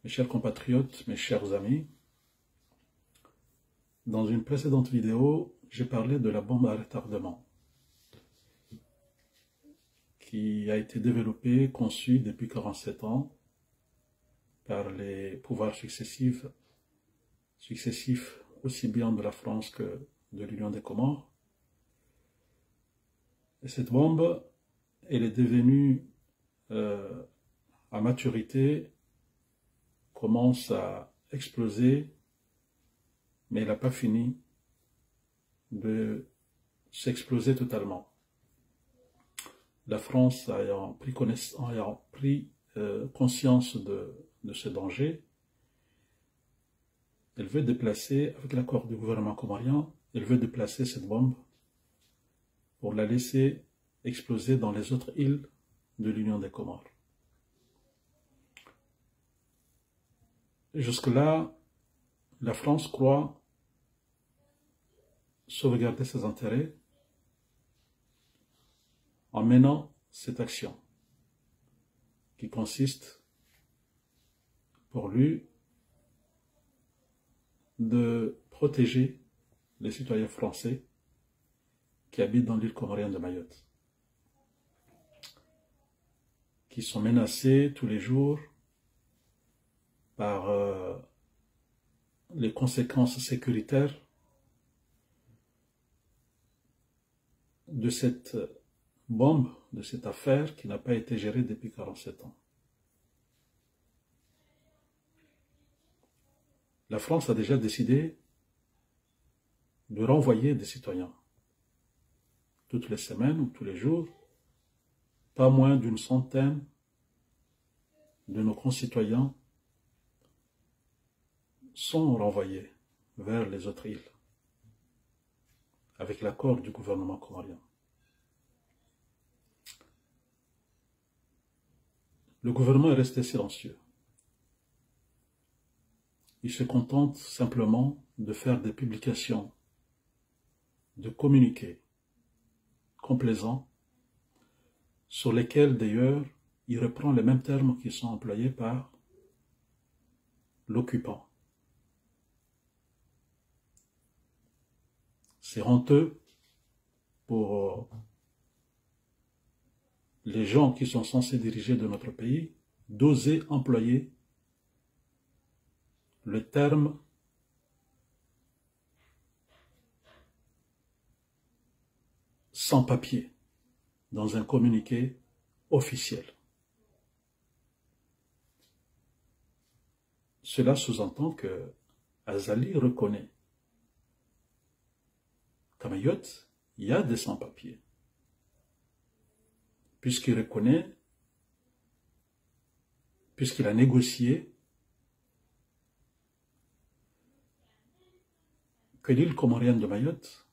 Mes chers compatriotes, mes chers amis, dans une précédente vidéo, j'ai parlé de la bombe à retardement qui a été développée, conçue depuis 47 ans par les pouvoirs successifs aussi bien de la France que de l'Union des Comores. Et cette bombe, elle est devenue à maturité, commence à exploser, mais elle n'a pas fini de s'exploser totalement. La France ayant pris conscience de ce danger, elle veut déplacer, avec l'accord du gouvernement comorien, elle veut déplacer cette bombe pour la laisser exploser dans les autres îles de l'Union des Comores. Jusque-là, la France croit sauvegarder ses intérêts en menant cette action qui consiste pour lui de protéger les citoyens français qui habitent dans l'île comorienne de Mayotte, qui sont menacés tous les jours par les conséquences sécuritaires de cette bombe, de cette affaire qui n'a pas été gérée depuis 47 ans. La France a déjà décidé de renvoyer des citoyens toutes les semaines ou tous les jours. Pas moins d'une centaine de nos concitoyens sont renvoyés vers les autres îles avec l'accord du gouvernement comorien. Le gouvernement est resté silencieux. Il se contente simplement de faire des publications, de communiqués complaisants, sur lesquels d'ailleurs il reprend les mêmes termes qui sont employés par l'occupant. C'est honteux pour les gens qui sont censés diriger de notre pays d'oser employer le terme sans papier dans un communiqué officiel. Cela sous-entend que Azali reconnaît qu'à Mayotte, il y a des sans-papiers, puisqu'il reconnaît, puisqu'il a négocié que l'île comorienne de Mayotte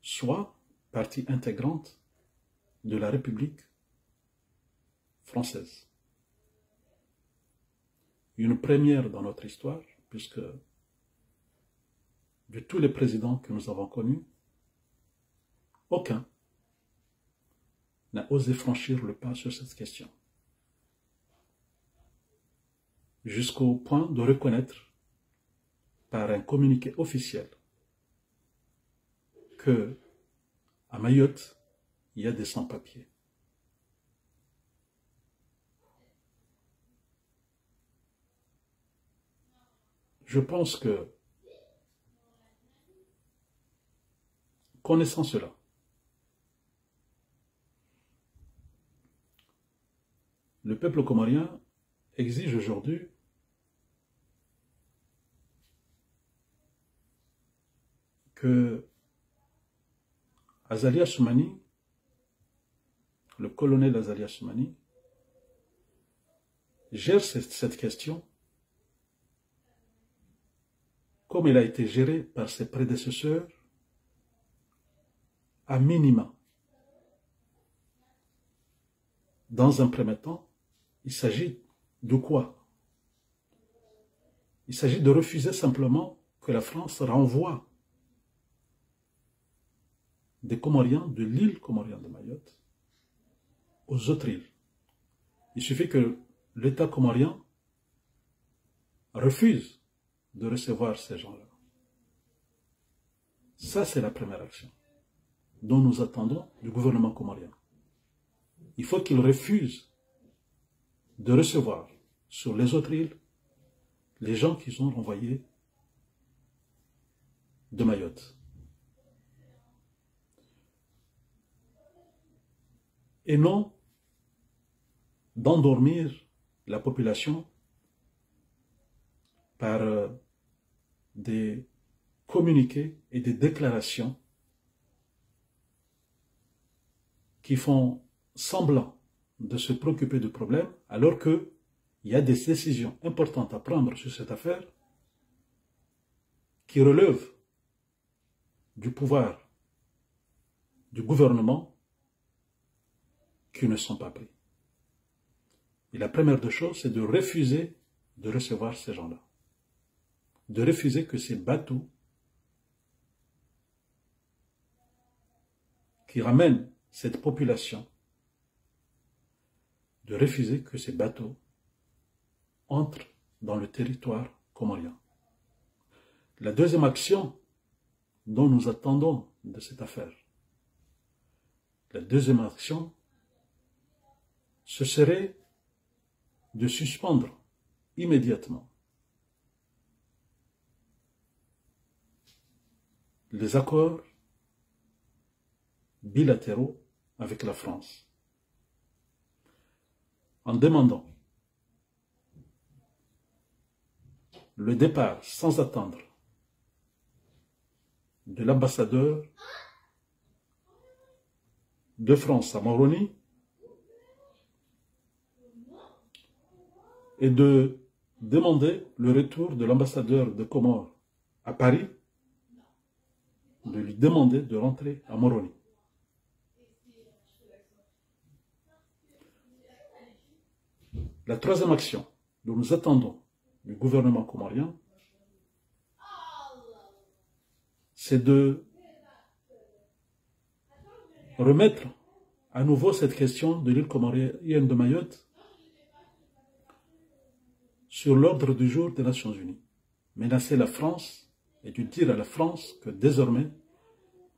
soit partie intégrante de la République française. Une première dans notre histoire, puisque de tous les présidents que nous avons connus, aucun n'a osé franchir le pas sur cette question, jusqu'au point de reconnaître par un communiqué officiel que à Mayotte, il y a des sans-papiers. Je pense que, connaissant cela, le peuple comorien exige aujourd'hui que Azali Assoumani, le colonel Azali Assoumani, gère cette question comme elle a été gérée par ses prédécesseurs à minima. Dans un premier temps, il s'agit de quoi? Il s'agit de refuser simplement que la France renvoie des Comoriens de l'île comorienne de Mayotte aux autres îles. Il suffit que l'État comorien refuse de recevoir ces gens-là. Ça, c'est la première action dont nous attendons du gouvernement comorien. Il faut qu'il refuse de recevoir sur les autres îles les gens qui sont renvoyés de Mayotte. Et non d'endormir la population par des communiqués et des déclarations qui font semblant de se préoccuper du problème, alors qu'il y a des décisions importantes à prendre sur cette affaire qui relèvent du pouvoir du gouvernement qui ne sont pas pris. Et la première des choses, c'est de refuser de recevoir ces gens-là. De refuser que ces bateaux qui ramènent cette population, de refuser que ces bateaux entrent dans le territoire comorien. La deuxième action dont nous attendons de cette affaire, la deuxième action, ce serait de suspendre immédiatement les accords bilatéraux avec la France, en demandant le départ sans attendre de l'ambassadeur de France à Moroni et de demander le retour de l'ambassadeur de Comores à Paris, de lui demander de rentrer à Moroni. La troisième action dont nous attendons du gouvernement comorien, c'est de remettre à nouveau cette question de l'île comorienne de Mayotte sur l'ordre du jour des Nations Unies. Menacer la France et de dire à la France que désormais,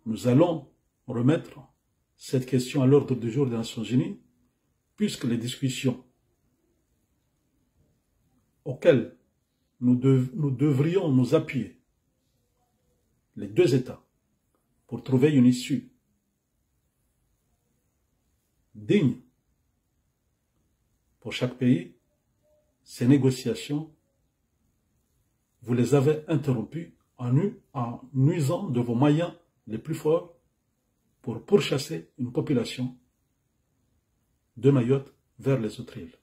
nous allons remettre cette question à l'ordre du jour des Nations Unies, puisque les discussions auxquelles nous devrions nous appuyer, les deux États, pour trouver une issue digne pour chaque pays, ces négociations, vous les avez interrompues en nuisant de vos moyens les plus forts pour pourchasser une population de Mayotte vers les autres îles.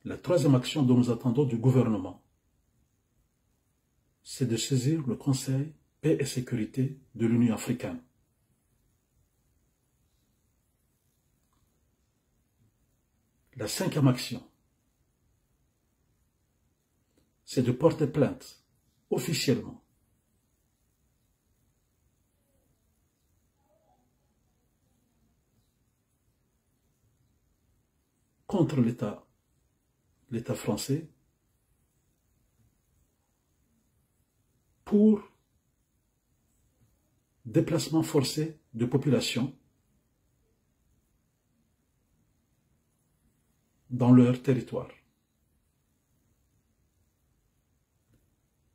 La troisième action dont nous attendons du gouvernement, c'est de saisir le Conseil Paix et Sécurité de l'Union africaine. La cinquième action, c'est de porter plainte officiellement contre l'État français pour déplacement forcé de population dans leur territoire.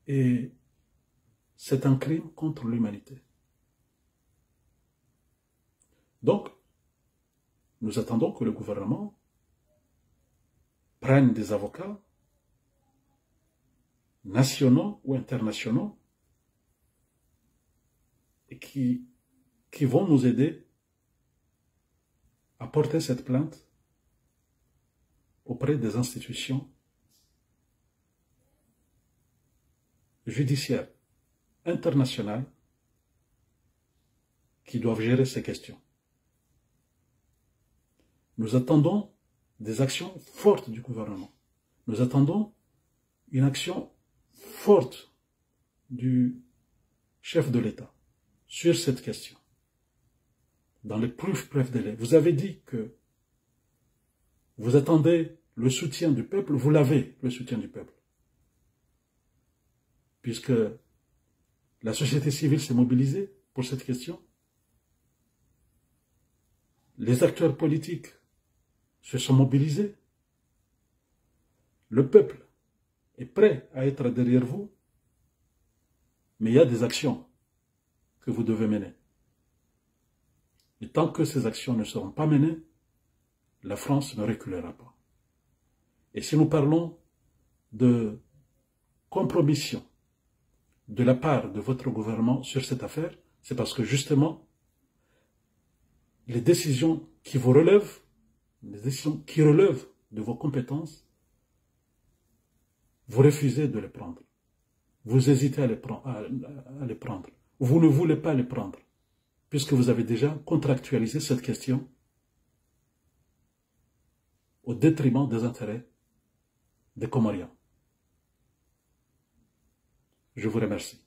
Et c'est un crime contre l'humanité. Donc, nous attendons que le gouvernement prenne des avocats nationaux ou internationaux et qui vont nous aider à porter cette plainte auprès des institutions judiciaires internationales qui doivent gérer ces questions. Nous attendons des actions fortes du gouvernement. Nous attendons une action forte du chef de l'État sur cette question. Dans les plus brefs délais. Vous avez dit que vous attendez le soutien du peuple, vous l'avez, le soutien du peuple. Puisque la société civile s'est mobilisée pour cette question. Les acteurs politiques se sont mobilisés. Le peuple est prêt à être derrière vous, mais il y a des actions que vous devez mener. Et tant que ces actions ne seront pas menées, la France ne reculera pas. Et si nous parlons de compromission de la part de votre gouvernement sur cette affaire, c'est parce que justement, les décisions qui vous relèvent, les décisions qui relèvent de vos compétences, vous refusez de les prendre. Vous hésitez à les prendre. Vous ne voulez pas les prendre, puisque vous avez déjà contractualisé cette question au détriment des intérêts des Comoriens. Je vous remercie.